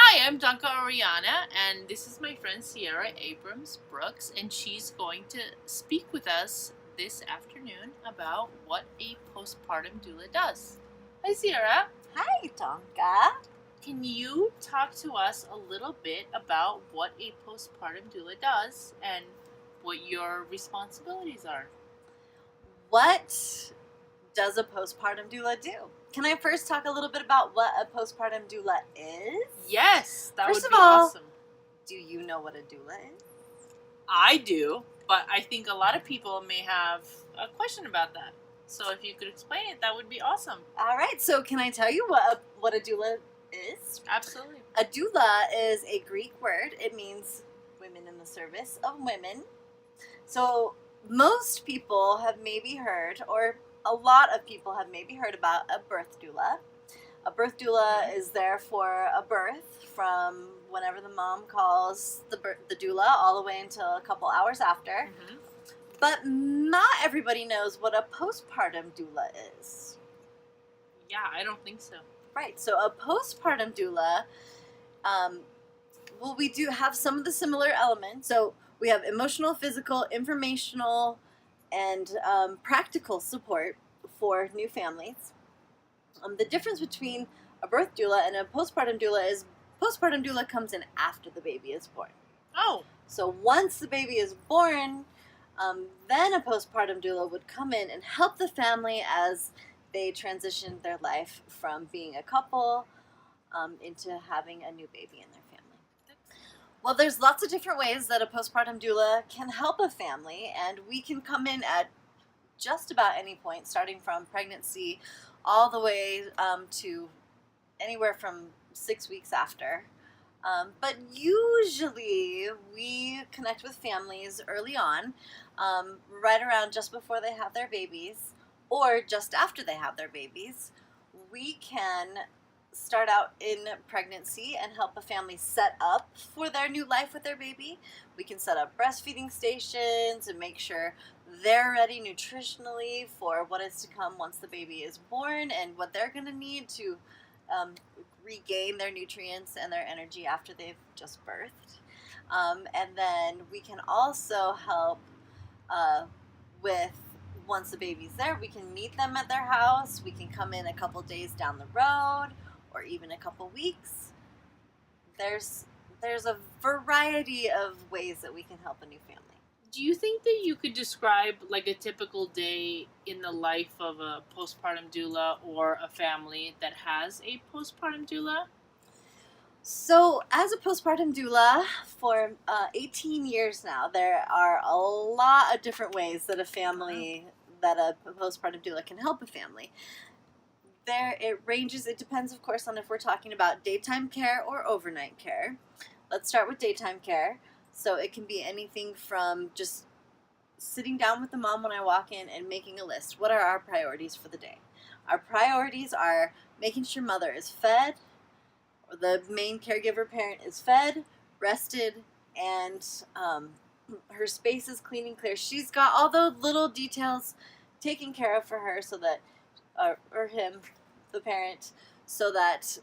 Hi, I'm Danka Orellana, and this is my friend Sierra Abrams Brooks, and she's going to speak with us this afternoon about what a postpartum doula does. Hi, Sierra. Hi, Donka. Can you talk to us a little bit about what a postpartum doula does and what your responsibilities are? What does a postpartum doula do? Can I first talk a little bit about what a postpartum doula is? Yes, that First would of be all, awesome. Do you know what a doula is? I do, but I think a lot of people may have a question about that. So if you could explain it, that would be awesome. All right, so can I tell you what a doula is? Absolutely. A doula is a Greek word. It means women in the service of women. So most people have maybe heard, or a lot of people have maybe heard about a birth doula. A birth doula is there for a birth from whenever the mom calls the doula all the way until a couple hours after. Mm-hmm. But not everybody knows what a postpartum doula is. Yeah, I don't think so. Right, so a postpartum doula, we do have some of the similar elements. So we have emotional, physical, informational, and practical support for new families. The difference between a birth doula and a postpartum doula is postpartum doula comes in after the baby is born. Oh. So once the baby is born, then a postpartum doula would come in and help the family as they transition their life from being a couple into having a new baby in their family. Well, there's lots of different ways that a postpartum doula can help a family, and we can come in at just about any point, starting from pregnancy all the way to anywhere from 6 weeks after. But usually we connect with families early on, right around just before they have their babies or just after they have their babies. We can start out in pregnancy and help a family set up for their new life with their baby. We can set up breastfeeding stations and make sure they're ready nutritionally for what is to come once the baby is born and what they're going to need to regain their nutrients and their energy after they've just birthed. And then we can also help with, once the baby's there, we can meet them at their house. We can come in a couple days down the road or even a couple weeks. There's a variety of ways that we can help a new family. Do you think that you could describe like a typical day in the life of a postpartum doula or a family that has a postpartum doula? So, as a postpartum doula for 18 years now, there are a lot of different ways that a postpartum doula can help a family. It ranges, it depends, of course, on if we're talking about daytime care or overnight care. Let's start with daytime care. So it can be anything from just sitting down with the mom when I walk in and making a list. What are our priorities for the day? Our priorities are making sure mother is fed, or the main caregiver parent is fed, rested, and her space is clean and clear. She's got all those little details taken care of for her so that, or him, the parent, so that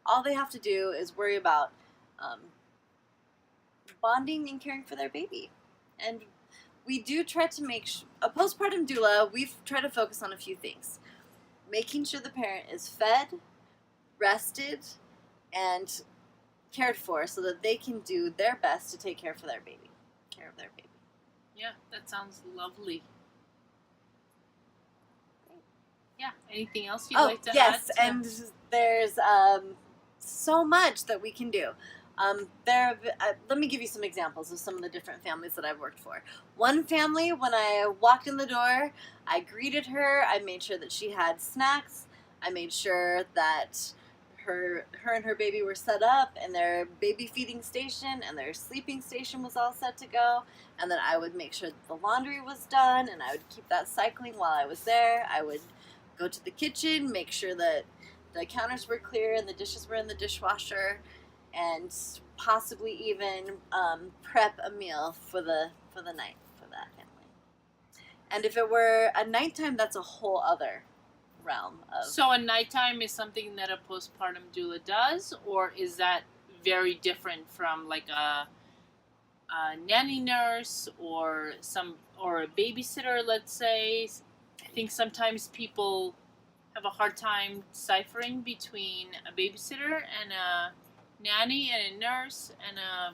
all they have to do is worry about bonding and caring for their baby. And we do try to make a postpartum doula, we've tried to focus on a few things. Making sure the parent is fed, rested, and cared for so that they can do their best to take care of their baby. Yeah, that sounds lovely. Yeah, anything else you'd like to add? Yes, and there's so much that we can do. Let me give you some examples of some of the different families that I've worked for. One family, when I walked in the door, I greeted her. I made sure that she had snacks. I made sure that her and her baby were set up, and their baby feeding station and their sleeping station was all set to go. And then I would make sure that the laundry was done, and I would keep that cycling while I was there. I would go to the kitchen, make sure that the counters were clear and the dishes were in the dishwasher, and possibly even prep a meal for the night for that family. And if it were a nighttime, that's a whole other realm of. So a nighttime is something that a postpartum doula does, or is that very different from like a nanny nurse or a babysitter, let's say. I think sometimes people have a hard time deciphering between a babysitter and a nanny and a nurse and a,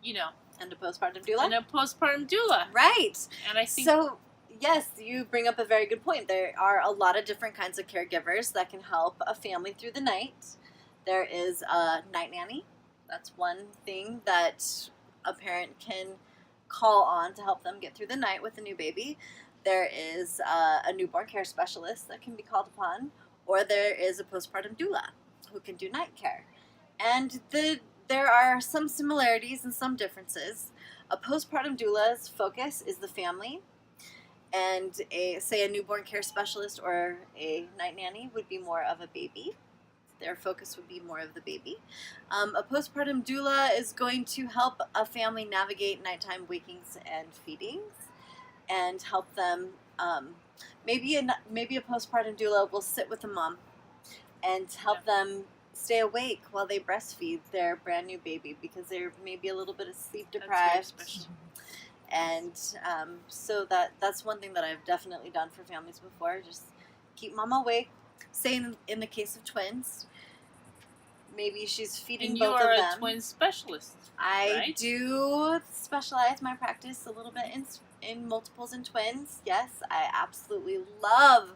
you know, And a postpartum doula. and a postpartum doula. Right. And I think So, yes, you bring up a very good point. There are a lot of different kinds of caregivers that can help a family through the night. There is a night nanny. That's one thing that a parent can call on to help them get through the night with a new baby. There is a newborn care specialist that can be called upon, or there is a postpartum doula who can do night care. And there are some similarities and some differences. A postpartum doula's focus is the family, and say a newborn care specialist or a night nanny would be more of a baby. Their focus would be more of the baby. A postpartum doula is going to help a family navigate nighttime wakings and feedings, and help them. Maybe a postpartum doula will sit with the mom and help them stay awake while they breastfeed their brand new baby, because they're maybe a little bit of sleep deprived. And so that's one thing that I've definitely done for families before. Just keep mom awake. Say in the case of twins, maybe she's feeding and both of them. you are a twin specialist. I right? do specialize my practice a little bit in multiples and twins. Yes, I absolutely love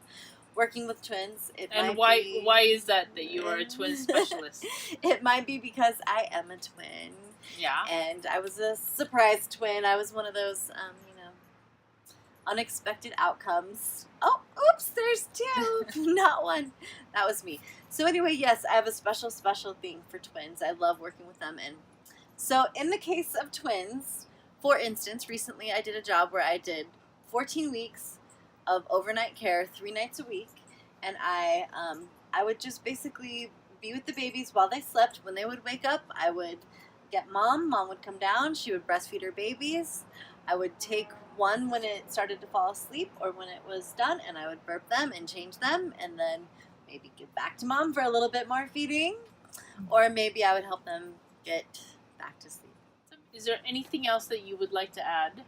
working with twins. And why is that you are a twin specialist? It might be because I am a twin. Yeah. And I was a surprise twin. I was one of those, unexpected outcomes. Oh, oops, there's two, not one. That was me. So anyway, yes, I have a special thing for twins. I love working with them. And so in the case of twins, for instance, recently I did a job where I did 14 weeks of overnight care, 3 nights a week. And I would just basically be with the babies while they slept. When they would wake up, I would get mom would come down, she would breastfeed her babies. I would take one when it started to fall asleep or when it was done, and I would burp them and change them, and then maybe give back to mom for a little bit more feeding, or maybe I would help them get back to sleep. Is there anything else that you would like to add?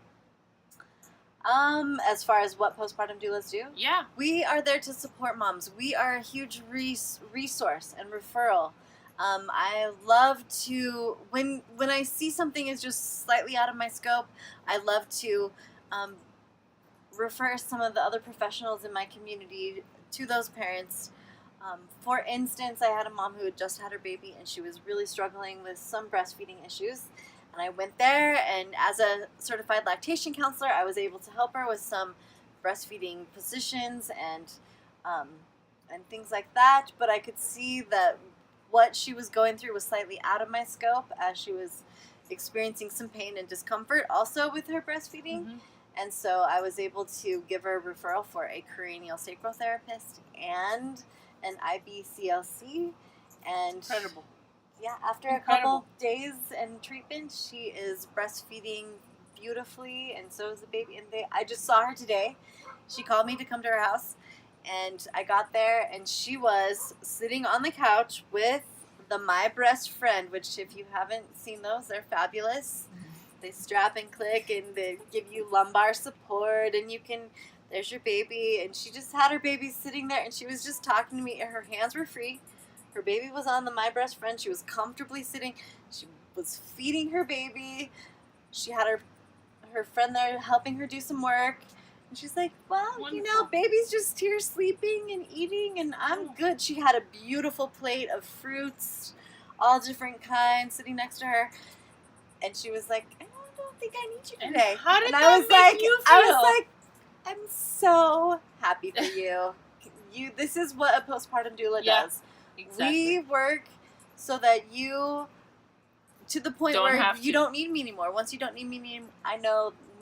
As far as what postpartum doulas do? Yeah. We are there to support moms. We are a huge resource and referral. I love to, when I see something is just slightly out of my scope, I love to refer some of the other professionals in my community to those parents. For instance, I had a mom who had just had her baby and she was really struggling with some breastfeeding issues. And I went there, and as a certified lactation counselor, I was able to help her with some breastfeeding positions and things like that. But I could see that what she was going through was slightly out of my scope, as she was experiencing some pain and discomfort also with her breastfeeding. Mm-hmm. And so I was able to give her a referral for a cranial sacral therapist and an IBCLC. And Incredible. yeah, after a couple days and treatment, she is breastfeeding beautifully, and so is the baby. And I just saw her today. She called me to come to her house, and I got there, and she was sitting on the couch with the My Breast Friend, which if you haven't seen those, they're fabulous. They strap and click, and they give you lumbar support, and there's your baby. And she just had her baby sitting there, and she was just talking to me. Her hands were free. Her baby was on the My Breast Friend. She was comfortably sitting. She was feeding her baby. She had her friend there helping her do some work. And she's like, well, Wonderful. baby's just here sleeping and eating, and I'm good. She had a beautiful plate of fruits, all different kinds, sitting next to her. And she was like, I don't think I need you today. And how did and that I was make like, you I was feel? like, I'm so happy for you. This is what a postpartum doula does. Exactly. We work so that you, to the point Don't where have you to. don't need me anymore. Once you don't need me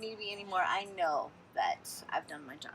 anymore, I know that I've done my job.